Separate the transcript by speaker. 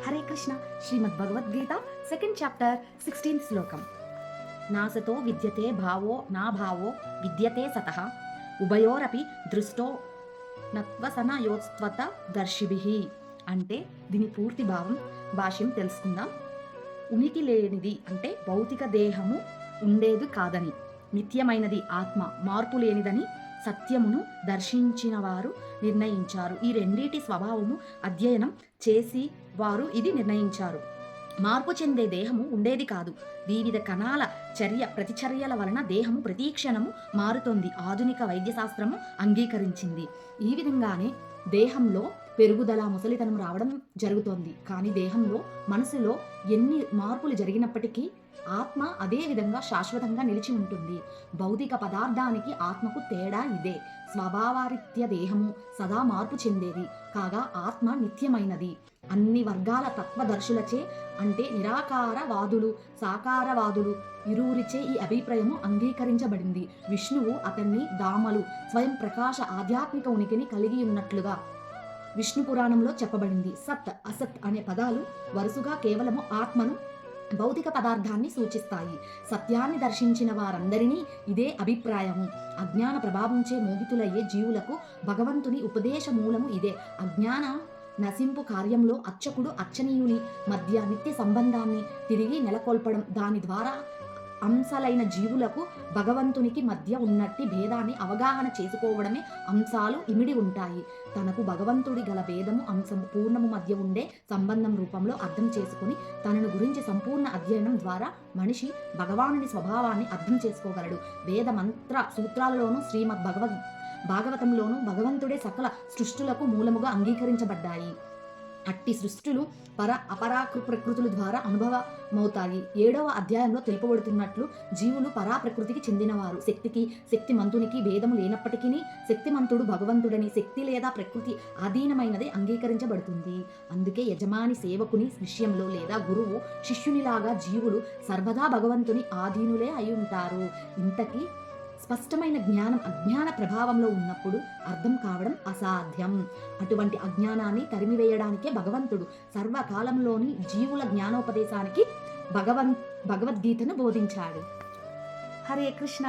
Speaker 1: హరే కృష్ణ. శ్రీమద్ Bhagavad Gita second chapter 16th శ్లోకం. నాసతో విద్యతే భావో నా భావో విద్యతే సతః ఉభయోరపి దృష్టో నత్వసనయోస్త్వత దర్శిభిః. అంటే దీని పూర్తి భావం భాష్యం తెలుసుకుందాం. ఉనికి లేనిది అంటే భౌతిక దేహము ఉండేది కాదని, నిత్యమైనది ఆత్మ మార్పు లేనిదని సత్యమును దర్శించిన వారు నిర్ణయించారు. ఈ రెండిటి స్వభావము అధ్యయనం చేసి వారు ఇది నిర్ణయించారు. మార్పు చెందే దేహము ఉండేది కాదు. వివిధ కణాల చర్య ప్రతిచర్యల వలన దేహము ప్రతిక్షణము మారుతోంది. ఆధునిక వైద్యశాస్త్రము అంగీకరించింది. ఈ విధంగానే దేహంలో పెరుగుదల, ముసలితనం రావడం జరుగుతోంది. కానీ దేహంలో, మనసులో ఎన్ని మార్పులు జరిగినప్పటికీ ఆత్మ అదే విధంగా శాశ్వతంగా నిలిచి ఉంటుంది. భౌతిక పదార్థానికి ఆత్మకు తేడా ఇదే. స్వభావరీత్యా దేహము సదా మార్పు చెందేది కాగా ఆత్మ నిత్యమైనది. అన్ని వర్గాల తత్వదర్శులచే అంటే నిరాకారవాదులు, సాకారవాదులు ఇరువురిచే ఈ అభిప్రాయము అంగీకరించబడింది. విష్ణువు అతన్ని దామలు స్వయం ప్రకాశ ఆధ్యాత్మిక ఉనికిని కలిగి ఉన్నట్లుగా విష్ణు పురాణంలో చెప్పబడింది. సత్, అసత్ అనే పదాలు వరుసగా కేవలము ఆత్మను, భౌతిక పదార్థాన్ని సూచిస్తాయి. సత్యాన్ని దర్శించిన వారందరినీ ఇదే అభిప్రాయము. అజ్ఞాన ప్రభావంచే మోహితులయ్యే జీవులకు భగవంతుని ఉపదేశ మూలము ఇదే. అజ్ఞాన నశింపు కార్యంలో అర్చకుడు అర్చనీయుని మధ్య నిత్య సంబంధాన్ని తిరిగి నెలకొల్పడం, దాని ద్వారా అంశాలైన జీవులకు భగవంతునికి మధ్య ఉన్నట్టి భేదాన్ని అవగాహన చేసుకోవడమే అంశాలు ఇమిడి ఉంటాయి. తనకు భగవంతుడి గల భేదము అంశము పూర్ణము మధ్య ఉండే సంబంధం రూపంలో అర్థం చేసుకుని తనను గురించి సంపూర్ణ అధ్యయనం ద్వారా మనిషి భగవానుని స్వభావాన్ని అర్థం చేసుకోగలడు. వేద మంత్ర సూత్రాలలోనూ శ్రీమద్ భాగవతంలోనూ భగవంతుడే సకల సృష్టులకు మూలముగా అంగీకరించబడ్డాయి. అట్టి సృష్టులు అపరాకృ ప్రకృతుల ద్వారా అనుభవమవుతాయి. 7వ అధ్యాయంలో తెలుపబడుతున్నట్లు జీవులు పరా ప్రకృతికి చెందినవారు. శక్తిమంతునికి భేదము లేనప్పటికీ శక్తిమంతుడు భగవంతుడని, శక్తి లేదా ప్రకృతి ఆధీనమైనదే అంగీకరించబడుతుంది. అందుకే యజమాని సేవకుని విషయంలో లేదా గురువు శిష్యునిలాగా జీవులు సర్వదా భగవంతుని ఆధీనులే అయి ఉంటారు. ఇంతకీ స్పష్టమైన జ్ఞానం అజ్ఞాన ప్రభావంలో ఉన్నప్పుడు అర్థం కావడం అసాధ్యం. అటువంటి అజ్ఞానాన్ని తరిమివేయడానికే భగవంతుడు సర్వకాలంలోని జీవుల జ్ఞానోపదేశానికి భగవద్గీతను బోధించాడు. హరే కృష్ణ.